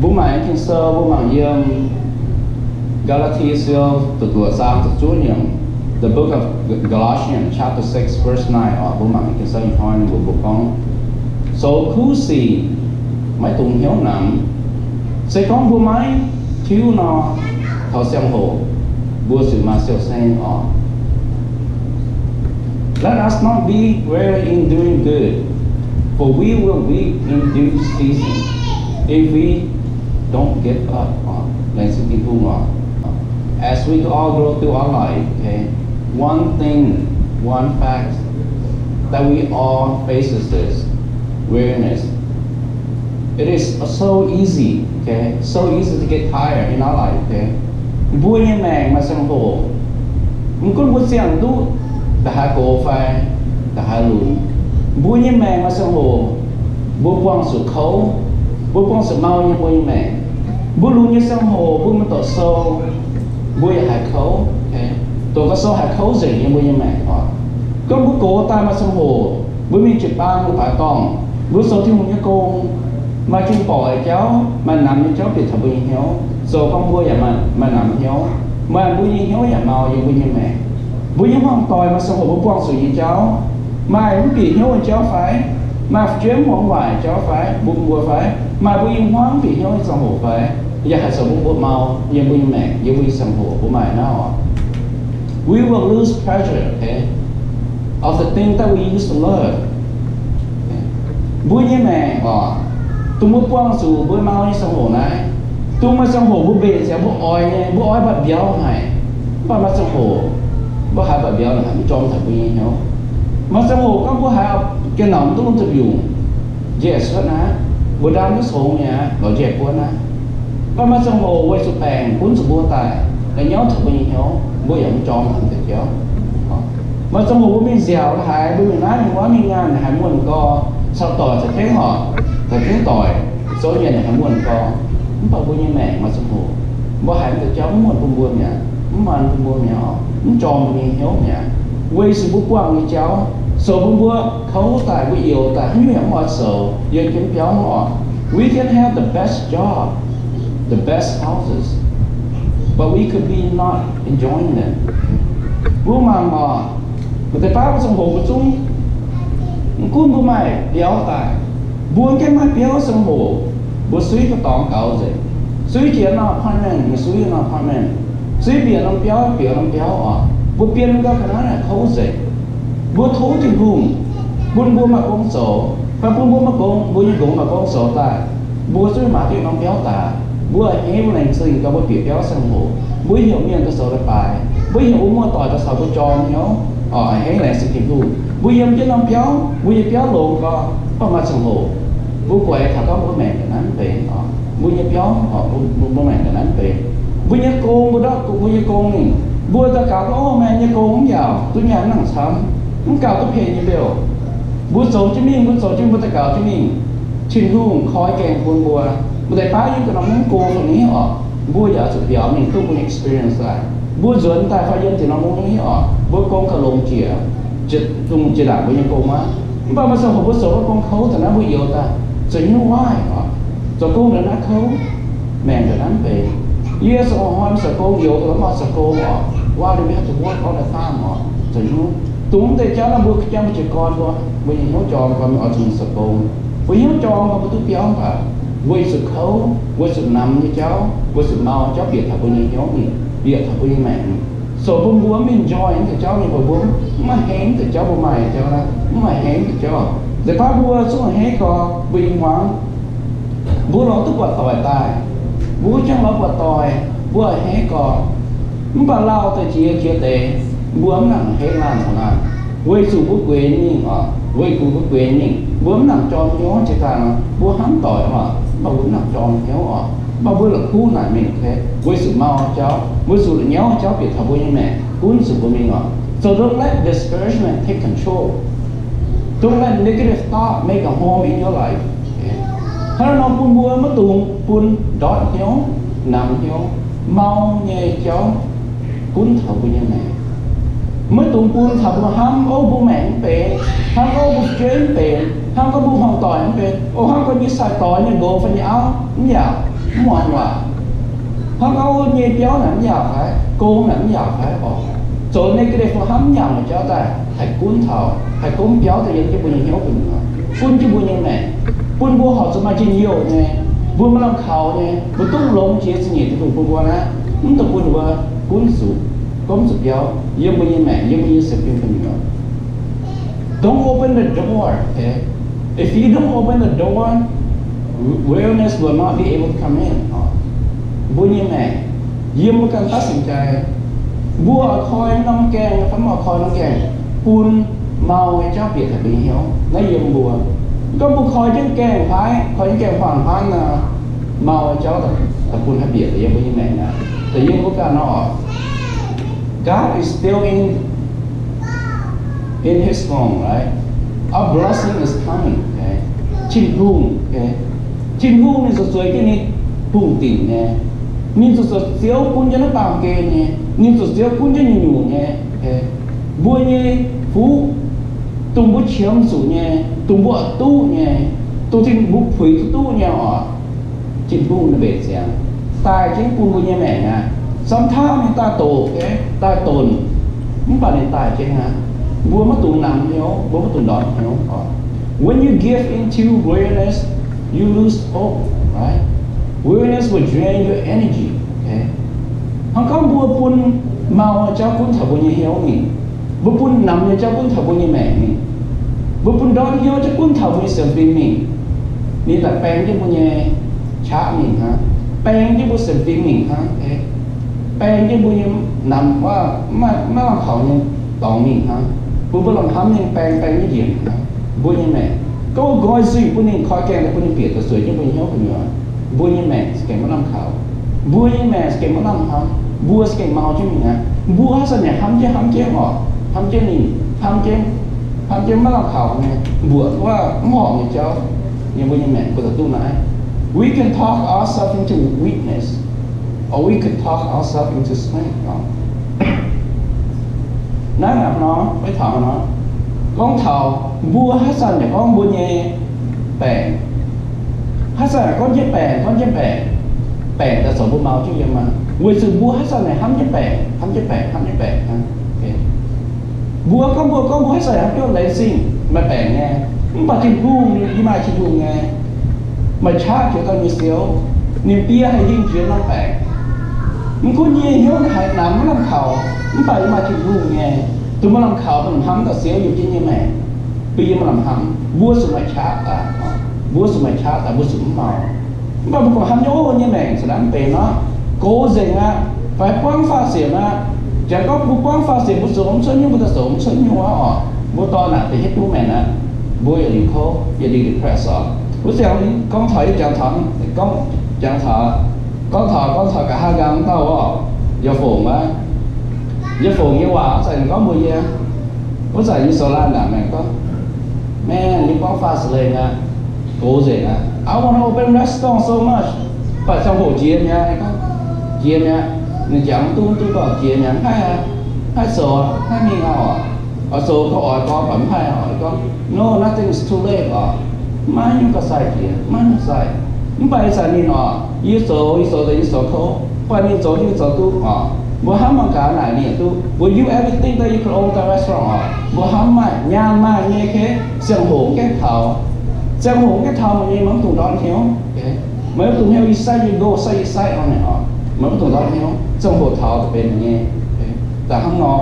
bố mày kinh sơ bố mày yếm Galatians từ tuổi sang từ chúa nhầm the book of Galatians chapter 6 verse 9 ở bố mày kinh sơ như hỏi của bố con so khu xì mấy tùng hiếu nằm sẽ có bố mày thiếu nó thọ xem hồ bố sự mà siêu sen ở let us not be weary in doing good for we will reap in due season if we don't give up let's keep on as we all go through our life okay one thing one fact that we all faces is weariness. It is so easy, okay? So easy to get tired in our life, okay? Vui như mẹ mà sang hồ, mình cũng muốn xem tu, đã hai cổ phải, đã hai lùn. Vui như mẹ mà sang hồ, vui quăng sự khấu, vui quăng sự mau như vui như mẹ. Vui lùn như sang hồ, vui mà tổ sâu, vui là hai khấu, okay? Tổ có sâu hai khấu gì như vui như mẹ, có vui cổ ta mà sang hồ, vui mình chụp ba một phải con, vui sâu thì một cái con. Mà chúng bỏ cháu mà nằm như cháu bị thập bình hiếu rồi con vui mà nằm hiếu mà vui như hiếu nhà màu như vui như mẹ vui như hoang tòi mà xong rồi bố quang sự như cháu mà cũng bị hiếu là cháu phải mà chuyến hoang hoài cháu phải bụng bùa phải mà vui như hoang bị hiếu xong hồ phải giờ hãy sống bố màu như vui như mẹ như vui xong hồ của mày nào we will lose pleasure okay of the thing that we used to love vui như mẹ tôi muốn quăng sự bữa mau như sông hồ này tôi mà sông hồ bữa về sẽ bữa ói bật béo này mà sông hồ bữa hai bật béo là hẳn trong thật vui nhau mà sông hồ các bữa hai cái nòng tôi không thực dụng dễ suốt ná bữa đám cái số nhà nó dễ quá ná mà sông hồ quay sụp bèn cuốn sụp bua tài để nhớ thật vui nhau bữa giờ cũng trong thật thật chéo mà sông hồ bữa mình dẻo là hai bữa mình nói mình quá mình ngang là hai muốn co sau tỏi sẽ thấy họ thật tiếng tỏi số nhà này không muốn có không bao nhiêu mẹ mà sông hồ bố hãy tự cháu muốn cùng buồn nhà mà cùng buồn nhà họ muốn tròn mình hiếu nhà quay sự bố quang như cháu số bố khấu tài với yêu tài không hiểu mọi sầu giờ kiếm cháu họ we can have the best job the best houses but we could be not enjoying them bố mà người ta phá sông hồ của chúng cuốn bố mày béo tài buồn cái mắt béo sông hồ bố suy có tỏng cậu gì suy chuyện nó apartment mà suy nó apartment suy biển nó béo bố biển có cái là khâu gì bố thấu trên vùng bố mà con sổ và bố mà con bố như cũng mà con sổ ta bố suy mà thì nó béo ta bố ở hết bố này suy có bố béo sông hồ bố hiểu miệng cái sổ là bài bố hiểu uống mua tỏi cho sổ bố tròn nhớ ở hết này sự kiện vùng bố hiểu chứ nó béo lộn có mà sông hồ bố quẹ thà có bố mẹ cái nắn về bố nhớ béo bố mẹ cái nắn về bố nhớ con bố đó bố nhớ con này bố ta cả có mẹ nhớ con không giàu tôi nhà nó nặng sắm không cao tôi phê như biểu bố số chứ mình bố ta cả chứ mình trên hương khói kèm buồn bùa bố đại phá những cái nó muốn cô phầnนี้bố giờ sự béo mình tôi muốn experience lại bố dẫn tại phá dân thì nó muốn nghĩ bố con cả lồng chìa dùng chỉ đạo bố nhớ con má mà sao bố số con khấu thì nó bố yêu ta so you know why so cô đã nói khấu mẹ đã nói về yes or hôm sợ cô yêu tôi mà sợ cô why do we have to work all the time so you know chúng ta cháu là bước trong chỉ con thôi bây giờ nhớ tròn con ở trong sợ cô bây nhớ tròn mà tôi béo mà với sự khấu với sự nằm như cháu với sự mau cháu biệt thật với nhớ mình biệt thật với mẹ so bố bố mình enjoy thì cháu như bố mà hén thì cháu bố mày cháu là mà hén thì cháu để phá bố xuống hết có bình hoang bố nó tức quả tỏi tài bố chẳng nó quả tỏi bố hết có bà lao tới chia tệ bố nặng hết làm thằng nào với sự bố quên nhìn với cụ bố quên nhìn bố nặng tròn nhó chỉ thằng bố hắn tỏi mà bố nặng tròn nhéo bà bố là khu lại mình thế với sự mau cháu với sự nhéo cháu biệt thảo với mẹ cuốn sự của mình so don't let discouragement take control. Don't let negative thought make a home in your life. How nó buồn buồn mất tuồng buồn đói hiếu nằm hiếu mau nhẹ cháu cuốn thầu của nhà mẹ mất tuồng buồn thầu của ham ô bố mẹ về ham ô bố chế về ham có bố hoàng tỏi về ô ham có như sai tỏi như gỗ phần áo không giàu mọi hòa họ có như cháu nằm giàu phải cô nằm giàu phải rồi nên cái đây phải hắm nhau mà cháu ta thầy cuốn thầu thầy cuốn cháu thì những cái bùn hiếu bình cuốn chứ bùn như này buôn bùa họ sẽ mà chỉ nhiều nè buôn mà làm khảo nè buôn tung lông chỉ sự nhẹ từ buôn qua nè chúng ta buôn qua cuốn sụp cống sụp giáo giống như mẹ giống như sự phim phim nhỏ. Don't open the door, okay? If you don't open the door, wellness will not be able to come in. Buôn như mẹ giống một căn tác sinh trái bùa khói nông kèn phải mà khói nông kèn buôn màu hay cháu biệt là bị hiểu lấy dùng bùa có một khói chân kèn phái khói chân kèn hoàn phái là màu cháu tập buôn hay biệt là giống như mẹ nè tự nhiên có cả nó God is still in His throne, right? Our blessing is coming, okay? Chim hung, okay? Chim hung là rồi cái này hung tỉnh nè, nhưng rồi xíu cũng cho nó bằng kê nè, nhưng rồi xíu cũng cho nhiều nè, okay? Bùa như phú tung bút chiếm sủ nè, tung bút tu nè, tu thiên bút phủy tu nè họ, chim hung là bể xem, tài chính cũng bùa như mẹ nè, sometimes ta tổ cái ta tồn, những bạn này tài chính hả? Bùa mất tụi nằm hiểu, bùa mất tụi đòn hiểu. When you give into weariness, you lose hope, right? Weariness will drain your energy, okay? Không có bùa pun màu cho cũng thở bùa như hiểu nhỉ, bùa pun nằm như cho cũng thở bùa như mẹ nhỉ, bùa pun đòn hiểu cho cũng thở bùa như sườn phim nhỉ,นี่แต่แปลงที่บนเนี่ยช้าหนิฮะแปลงที่บนเสพติดหนิฮะแปลงที่บนเนี่ยนำว่าไม่ว่าเขาเนี่ยต่อหนิฮะบุบลำทำยังแปลงไม่เดียนฮะบุญยังแม่ก็ก้อยซื้อบุญยังคอยแกงแต่บุญยังเปียกแต่สวยที่บุญเหี้ยวกันอยู่บุญยังแม่สเก็ตมาลำเขาบุญยังแม่สเก็ตมาลำเขาบัวสเก็ตมาเอาที่มีฮะบัวส่วนใหญ่ทำเจ้หอทำเจ้นี่ทำเจ้มาลำเขาเนี่ยบัวว่าหม้อเนี่ยเจ้ายังบุญยังแม่ก็จะตู้ไหน We can talk ourselves into weakness or we could talk ourselves into strength นั่นแหละnó phải thọ nó con thọ vua hát sân để con vua nhẹ bè hát sân là con chết bè bè là số vua màu chứ gì mà người sự vua hát sân này hăm chết bè vua con vua hát sân hăm cho lấy xin mà bè nghe mà chỉ vuông đi mà chỉ vuông nghe mà cha cho con như xíu niềm bia hay riêng chuyện nó bè mình có nhẹ hiếu hay nắm làm khẩu mình phải mà chỉ vuông nghe tụi mình làm khảo mình hắm cả xíuอยู่ที่นี่แม่ปีมันlàm hắm vua sự mày chát à vua sự mày chát à vua sự màu mà một con hắm nhố như mẹ sẽ đánh về nó cố gì á phải quăng pha xỉa á chẳng có bút quăng pha xỉa bút sống sớm nhưng bút sống sớm nhưng quá à bút to nè thì hết bút mẹ nè bút giờ đi khô giờ đi depress à bút xíu con thở chẳng thở con chẳng thở con thở cả hai găng tao à giờ phồng á giờ phồng như quảใส่có mùi gì cóใส่như sô lan mẹ có mẹ như có pha sợi nè cố gì nè I want to open restaurant so much phải trong hồ chia nha có chia nha nên chẳng tôi có chia nha hai sổ hai miếng ở sổ có hỏi có phẩm hai hỏi có no nothing is too late mai nhưng có sai gì mai nó sai nhưng bây giờ ni nó như sổ thì sổ khô qua ni sổ như sổ tu bữa hám bằng cả này nè tu will you ever think that you could own the restaurant bữa hám mà nhàn mà nghe cái sương hổ cái thảo mà nghe mắm tùng đón thiếu mấy tùng heo say you go say on này mắm tùng đón thiếu sương hổ thảo từ bên ngheแต่ข้างนอก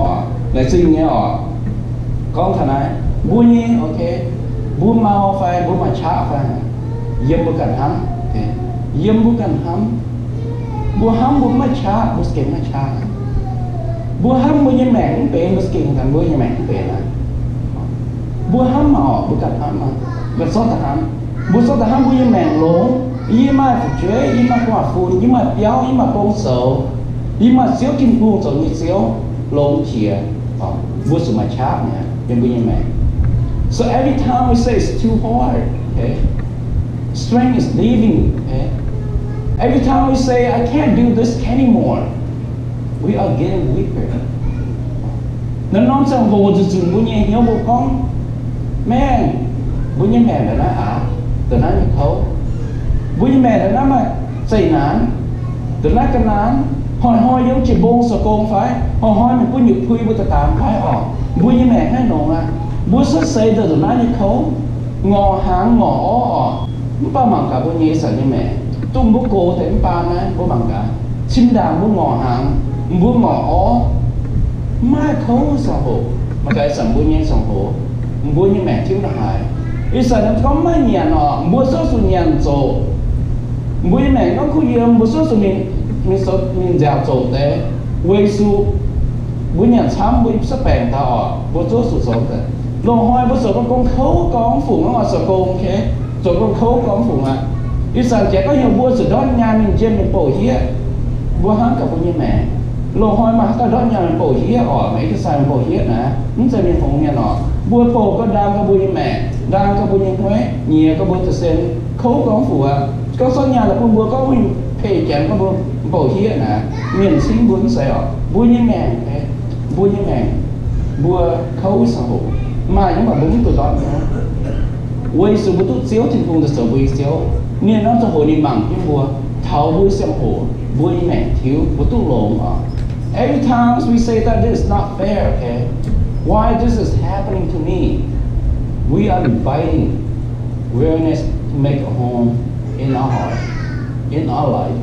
ในซึ่งเนี้ยก้องทนายบัวนี้โอเคบัวเมาไฟบัวมาช้าไฟเยี่ยมบุกันห้ำเยี่ยมบุกันห้ำบัวห้ำบัวไม่ช้าบัวสเก็ตไม่ช้าบัวห้ำบัวยังแหม่งเป็นบัวสเก็ตกันบัวยังแหม่งเป็นนะบัวห้ำมาออกบุกันห้ำมาบัวซอตห้ำบัวซอตห้ำบัวยังแหม่งหลงยี่มาฝึกเฉยยี่มากว่าฟูยี่มาเปี้ยวยี่มาโป่งเสายี่มาเสียวกินปูส่วนยี่เสียวลงเฉียบัวสมัยช้าเนี่ยยังบัวยังแหม่ง so every time we say it's too hard okay strength is leaving okay every time we say I can't do this anymore we are getting weaker นั่นน้องสังโวจุดบุญยังเหี้ยวบุกของแม่บุญยังแม่เลยนะแต่นั้นเขาบุญยังแม่เลยนะมา xây nán từ nát cái nán hỏi giống chỉ bông sờ công phải hỏi mình có nhiều quy với tạm phải vui như mẹ hay nồng à vui xuất xây từ nát như khấu ngò hàng ngò ba mảng cả bữa nhẹ sợ như mẹ tung bố cô thêm ba nè bố bằng cả chim đàn bố ngò hàng bố ngò mai khấu sòng hồ mà cái sòng bố nhẹ sòng hồ bố như mẹ thiếu là hại ý sợ nó có mấy nhà nọ bố số số nhà rồi bố như mẹ nó cứ yên bố số số mình dạo rồi thế quay su bố nhà chăm bố sắp bèn thọ bố số số số thế lô hỏi bố số con khấu con phụ nó mà sợ con thế rồi con khấu con phụ mà ý sợ trẻ có nhiều bố sự đó nhà mình trên mình bổ hiết bố hắn cả bố như mẹ lô hỏi mà ta đó nhà mình bổ hiết mấy cái sai mình bổ hiết nè những giờ mình phòng nhà nọ bố bố có đang có bố như mẹ đang có bố như thế nhiều có bố tự xem khấu con phụ à có số nhà là con bố có mình phê chén có bố hiết nè miền sinh bố sẽ bố như mẹ bố như mẹ bố khấu xã hội mà nhưng mà bố từ đó nữa quay sự bố tốt xíu thì không được sợ bố xíu nên nó cho hội đi bằng cái bố tháo bố xem hồ bố như mẹ thiếu bố tốt lộn every time we say that this is not fair okay why this is happening to me we are inviting awareness to make a home in our heart in our life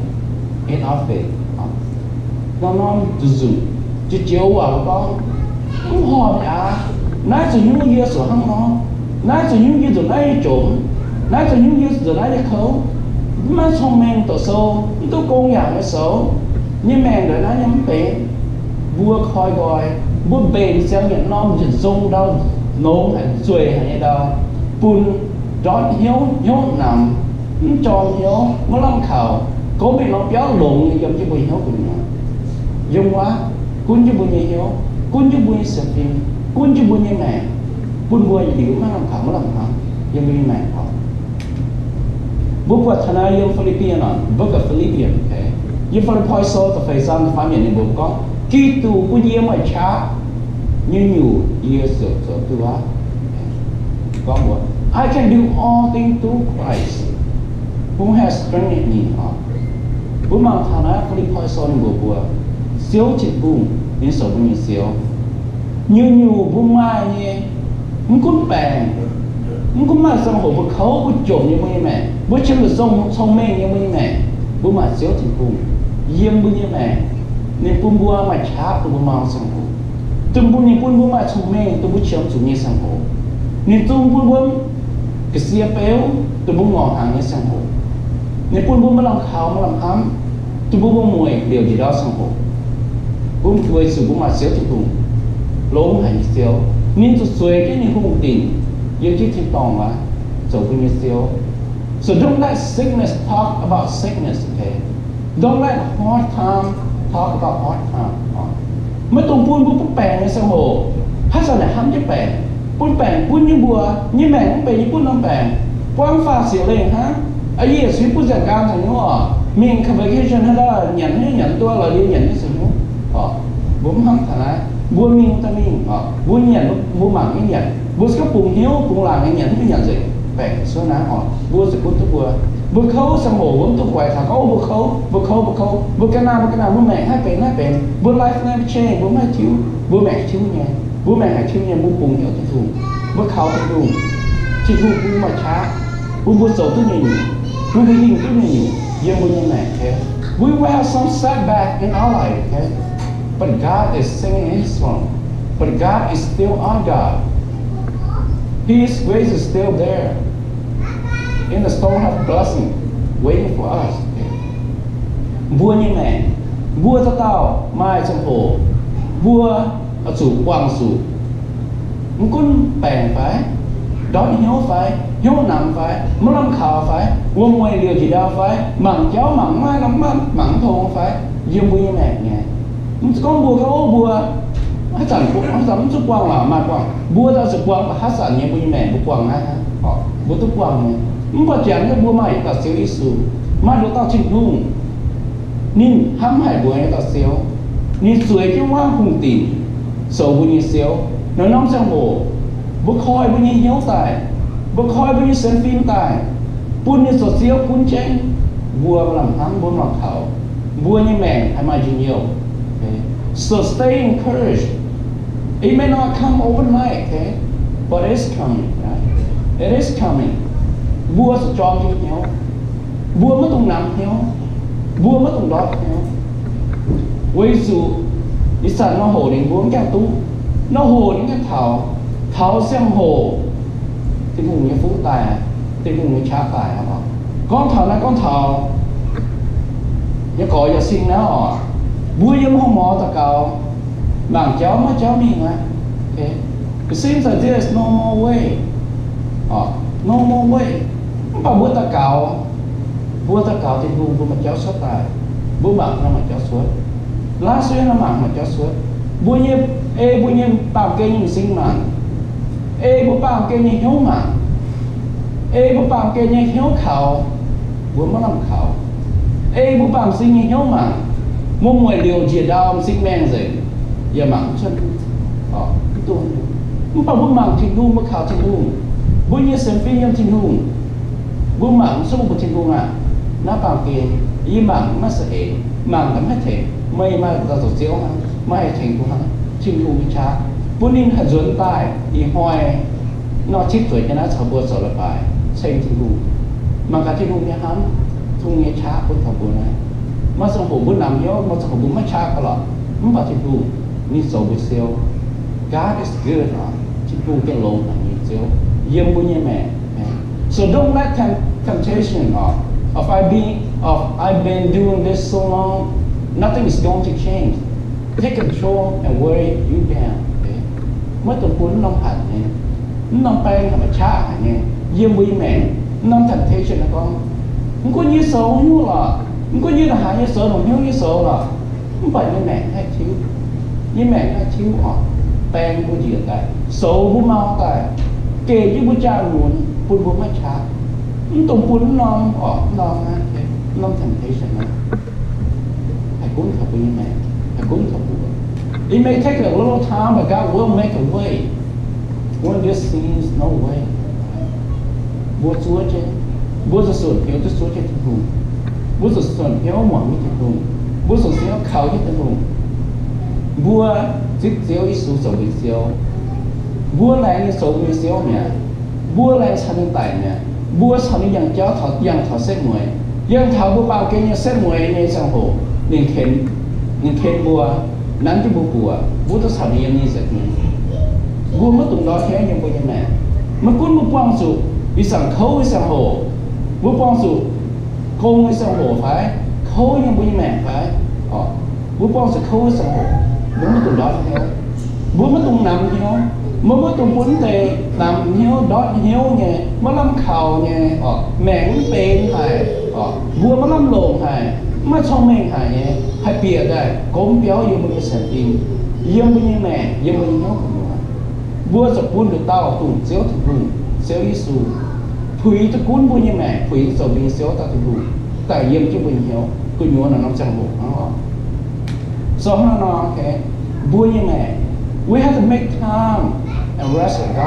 in our faith nó từ dùng chứ chiếu vào con cũng hỏi nãy giờ những gì sửa hăng nó nãy giờ những gì rồi nãy trộm nãy giờ những gì rồi nãy khấu mà xong men tổ sâu tôi công nhận cái xấu nhưng men rồi nãy nhắm bể vua khoi gọi vua bền xem nhận non chỉ rung đâu nấu hay xuề hay đâu bùn rót hiếu nằm tròn hiếu mới làm khẩu có bị nó béo lộn như giống như bùi hiếu của nó dùng quá cún cho bùi hiếu cún cho bùi sập phim cún cho bùi như mẹ bùn bùi hiểu mà làm khẩu mới làm khẩu giống như mẹ họ bố của thằng ai dùng Philippines nó bố của Philippines okay dùng phần point số tập phải sang tập phán nhận bố có khi tu bùi nhiều mà cha như nhiều years rồi tu á có một I can do all things through Christ who has strengthened me bố mang thằng ai Philippines số nên bố xíu chỉ bùn nên số bùn xíu như nhiều bố mai như muốn cún bèn muốn cún mai xong hồ bố khấu bố trộn như mẹ bố chân được xong mê như mẹ bố mà xíu chỉ bùn yếm bố như mẹ nên bố bố mà cháp bố mang xong hồ từng bố như bố mà xong mê tôi bố chấm chủ như xong hồ nên tôi bố cái xia béo tôi bố ngỏ hàng như xong hồ nên bố mà làm khảo mà làm ấm tôi bố mùi điều gì đó xong hồ bố cười sự bố mà xíu chỉ bùn lỗ hành xíu nên tôi xuôi cái này không tin yêu chiếc thiên tòng mà dẫu cũng như xíu so don't let sickness talk about sickness okay don't let hard time talk about hard time mấy tụi buôn bút bèn như sao hồ hát sao lại hăm cái bèn buôn như bùa như mẹ cũng bèn như buôn nó bèn quang pha xỉu lên ha ấy gì suy bút giảng cao thành nó mình không phải cái hay là nhận tôi là đi nhận cái sự nó bún hăm thằng này vua mình ta mình vua nhận vua mảng cái nhận vua có cùng hiếu cùng làm cái nhận gì về số ná họ vua sẽ cút vua khấu sang hồ vốn tôi quậy thằng có vua khấu vua cái nào vua mẹ hai bền vua life never change vua mẹ thiếu nhà vua mẹ hay thiếu nhà vua cùng hiểu cái thùng vua khấu cái thùng chỉ vua mà cha vua sầu tôi nhiều vua cái gì tôi nhiều nhưng vua như mẹ thế we will have some setback in our life okay but God is singing His song. But God is still our God. His grace is still there. In the storm of blessing, waiting for us. Vua như mẹ, vua cho tao mai trong hồ, vua ở chủ quang chủ. Con bèn phải, đón hiếu phải, hiếu nặng phải, muốn làm khảo phải, vua ngoài điều gì đâu phải, mặn cháu mặn mai lắm mặn thôn phải, dương vua như mẹ nghe. Con bùa có bùa hát sản xuất quang là mà quang bùa ta sự quang và hát sản như bùi mẹ bùa quang ai họ bùa tu quang này không có chén cái bùa mày ta siêu isu mà được tao chỉnh luôn nên hãm hải bùa này ta siêu nên suy cái hoa hùng tỉ sầu bùi như siêu nó nóng sang hồ bùa khoi bùi như hiếu tài bùa khoi bùi như xem phim tài bùi như sầu siêu cuốn chén vua làm thắng vua mặc thảo vua như mẹ hay mà nhiều okay. So stay encouraged. It may not come overnight, okay, but it's coming, right? It is coming. Vua sẽ cho như nhau, vua mới tung nằm nhau, vua mới tung đót nhau. Ví dụ, đi sẵn nó hồ đến vua cái tu, nó hồ đến cái thảo xem hồ, thì vùng như phú tài, thì vùng như trá tài hả? Con thảo này con thảo, như có giờ sinh nó, vua như không mò ta cầu, bằng cháu mà cháu mình á, okay. It seems like there's no more way, no more way. Mà vua ta cầu thì vua mà cháu xuất tài, vua bằng nó mà cháu xuất, lá xuyên nó bằng mà cháu xuất, vua như bao kê như sinh mạng, vua bao kê như hiếu mạng, vua bao kê như hiếu khảo, vua mà làm khảo, vua bao sinh như hiếu mạng, mua mùi liều chia đau sinh men rồi, giờ mạng chân, tôi, vua bao vua mạng thiên hùng vua khảo thiên hùng, vua như xem phim như thiên hùng. Vua mạng số một thiên cung à, nó bao kia, ý mạng nó sẽ mạng nó hết thể, mày mà ra tổ chiếu ha, mày thành cung ha, thiên cung bị chá, vua ninh hạt dồn tai, ý hoài, nó chít tuổi cho nó sầu bùa sầu lập bài, xem thiên cung, mà cả thiên cung như hắn, thung như chá vua thầu bùa này, mà sầu hồ vua làm nhớ, mà sầu hồ vua mất chá cả lọ, không bảo thiên cung, ní sầu bùa siêu, God is good à, thiên cung cái lồng là như siêu, yếm vua như mẹ. So don't let temptation of I've been doing this so long, nothing is going to change. Take control and weigh you down. Mất tụi cuốn nông hạt nè, nông bay mà cha nè, yếm với mẹ, nông temptation là con, không có như số như là, không có như là hai như số đồng như số là, không phải như mẹ hay mẹ thiếu bèn của gì tại, số của mau tại, kể với của cha luôn. Pun buat macam, untuk pun nom temptation lah. Hai kun tak punya mẹ, hai kun tak punya. It may take a little time, but God will make a way when there seems no way. Buat suaje, buat sesuatu yang tu suaje tu, buat sesuatu yang mau tu, buat sesuatu yang kau tu, buat sesuatu isu sesuatu, buat lain sesuatu sesuatu ni. Bua lại sang những tài nè, bua sang những dạng chó thọ xét mùi, dạng thọ bua bao cái như xét mùi như sang hồ, nên khen bua, nắn cái bua tôi sang những như vậy bua mất tụng đó thế nhưng bua như này, mà cuốn bua quang sụ, bị sang khâu bị sang hồ, bua quang sụ, khâu bị sang hồ phải, khâu nhưng bua như mẹ phải, bua quang sụ khâu bị sang hồ, bua mất tụng đó thế, bua mất tụng nằm như nó. Mà mất tụng vấn đề làm hiếu đót hiếu nhé, mà làm khảo nhé, mẹn bên hay, vua mà làm lộn hay, mà trong mình hay nhé, hay bịa đây, cốm béo yêu mình sản tim, yêu mình mẹ, yêu mình hiếu của mình. Vua sẽ cuốn được tao tụng xéo thực vùng, xéo Giêsu, phủy cho cuốn vua như mẹ, phủy cho mình xéo ta thực vùng, tại yêu cho mình hiếu, cứ nhớ là nó chẳng bộ nó. So nó okay, vua như mẹ, we have to make time and rest in God.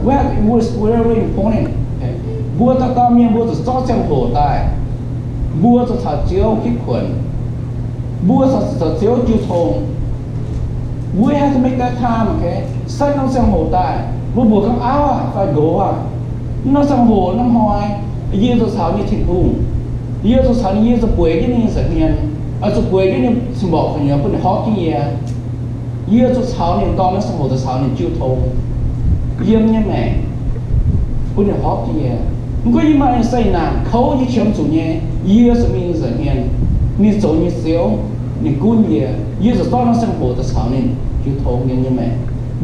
Okay? It was very important. Okay? Vua ta tam nhiên vua ta so xem hồ tài, vua ta thả chiếu kích khuẩn, vua ta thả chiếu chiếu thùng. We have to make that time. Okay? Sách nó xem hồ tài, vua không áo phải gỗ nó xem hồ nó hoài, yêu ta thảo như thịt hùng, yêu ta thảo như ta quế cái này sẽ hiền, ta quế cái này sự bỏ phải nhớ phần hót cái gì yêu cho cháu nên con nó sang hồ cho cháu nên chịu thâu yếm như mẹ bữa nay hót gì không có gì mà say nản khâu như chấm chủ nhé yêu sẽ mình giờ hiền như số như xéo như cún gì yêu cho con nó sang hồ cho cháu nên chịu thâu như mẹ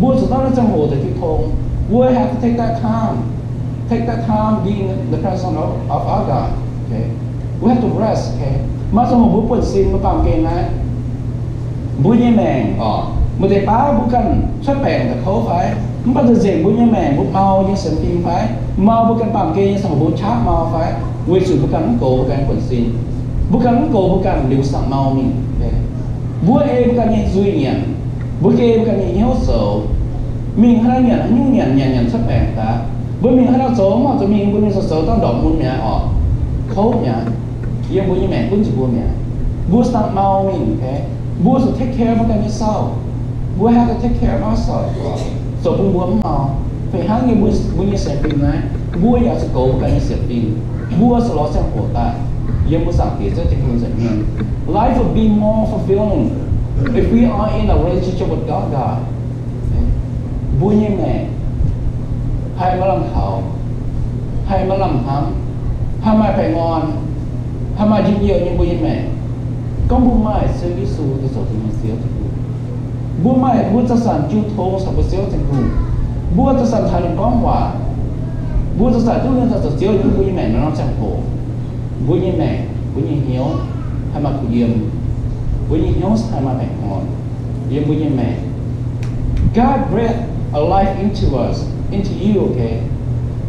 bữa cho con nó sang hồ cho chịu thâu we have to take that time being the presence of our God. Okay, we have to rest. Okay, mà sang hồ bữa quên xin mà bằng cái này bữa như mẹ mà để báo bukan sepeng tak kau phải, mà từ giờ bữa như mẹ bữa mau như xem phim phải, mau bukan bằng kia như sang bữa chát mau phải, quay sự bukan cổ bukan quần xin, bukan cổ bukan điều sang mau mình, bữa em bukan như duy nhận, bữa kia bukan như hiếu sầu, mình hay nhận nhận sepeng ta, bữa mình hay số mà tụi mình bữa mình số tao đọc muốn mẹ khâu nhá, ยังบุญยังแม่บุญจะบุญเนี่ยบุญสั่งเมามินแค่บุญจะ take care มันกันไม่เศร้าบุญ have to take care of ourselves ส่วนบุญเมาไปหาเงินบุญยังเสียปีนะบุญอยากจะโกงกันยังเสียปีบุญสลอเสียหัวตายังบุญสั่งเกี่ยวกับบุญจะเนี่ย life will be more fulfilling if we are in a relationship with God บุญยังแม่ให้มาลำเขาให้มาลำหำให้มาไปงอนให้มายิ้มเยี่ยมยังบุญยังแม่ก็บุญไม่ซื้อวิสูจะสดที่มันเสียถึงบุญไม่บุญจะสั่นจูโทสับเสียถึงบุญจะสั่นทางก้องว่าบุญจะสั่นทุกเรื่องจะเสียยังบุญยังแม่ไม่ต้องจังโผบุญยังแม่บุญยังเหี้ยวให้มาคุยเยี่ยมบุญยังเหี้ยวให้มาไปงอนยังบุญยังแม่ God breathed a life into us into you okay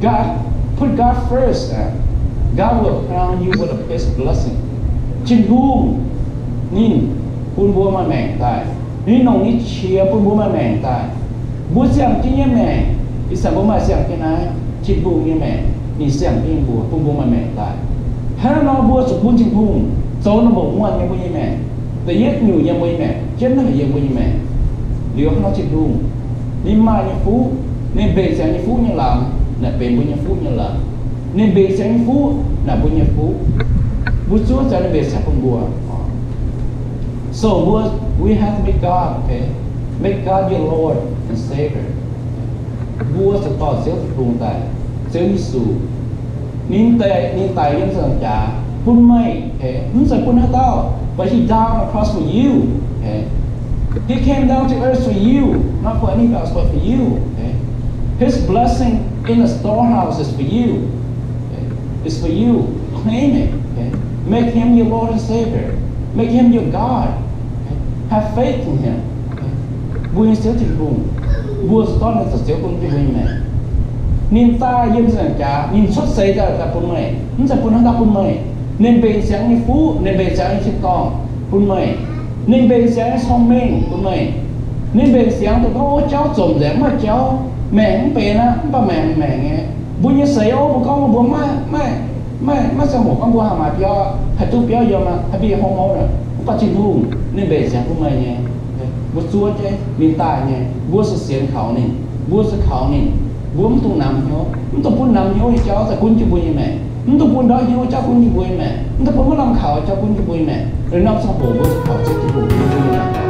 God put God first God will crown you with a best blessing จินบูมนี่ปุ่นบัวมาแม่งตายนี่น้องนี่เชียร์ปุ่นบัวมาแม่งตายบัวเสียงที่เนี่ยแม่อีสานบัวมาเสียงที่ไหนจินบูมเนี่ยแม่นี่เสียงที่บัวปุ่นบัวมาแม่งตายถ้าน้องบัวสุขุนจินบูมโซนบอกว่ายังบัวยังแม่แต่ยึดอยู่ยังบัวยังแม่เจ้าหน้ายังบัวยังแม่เลี้ยวเขาจินบูมนี่มายังฟูนี่เบสเสียงยังฟูยังลำน่ะเป็นบัวยังฟูยังลำนี่เบสเสียงยังฟูน่ะบัวยังฟูบุญช่วยจะได้เบสจากคนบัว so we have to make God okay make God your Lord and Savior บัวจะต่อเสียปรุงแต่เสียมิสูนิ่งแต่ยังสังจาปุ่นไม่ okay นุ่นใส่ปุ่นให้เต้า but he died on the cross for you okay he came down to earth for you not for anybody else but for you okay his blessing in the storehouse is for you okay? It's for you claim it okay Make him your Lord and Savior. Make him your God. Okay? Have faith in him. Buồn xíu thì buồn. Buồn con là xíu buồn thì buồn mẹ. Nên ta yên rằng cả, nên xuất xây ra cả buồn mẹ. Nên sẽ buồn hơn ta buồn mẹ. Nên bền sáng như phú, nên bền sáng như chiếc con. Buồn mẹ. Nên bền sáng như song mênh. Buồn mẹ. Nên bền sáng tụi có cháu trộm rẽ mà cháu. Mẹ không bền á, ba mẹ nghe. Buồn như xây ô của con mà buồn mẹ. Mà sao một con bùa mà cho hạt tu béo giờ mà hạt bia không máu rồi có chín hùng nên bề sáng của mày nhé bùa chúa chứ miền tài nhé bùa sự xiên khẩu này bùa sự khẩu này bùa mình tu nằm nhớ mình tu buôn nằm nhớ cháu sẽ cún chịu bùi mẹ mình tu buôn đó nhớ cháu cún chịu bùi mẹ mình tu buôn làm khẩu cháu cún chịu bùi mẹ rồi năm sau bùa bùa sự khẩu sẽ chịu bùi mẹ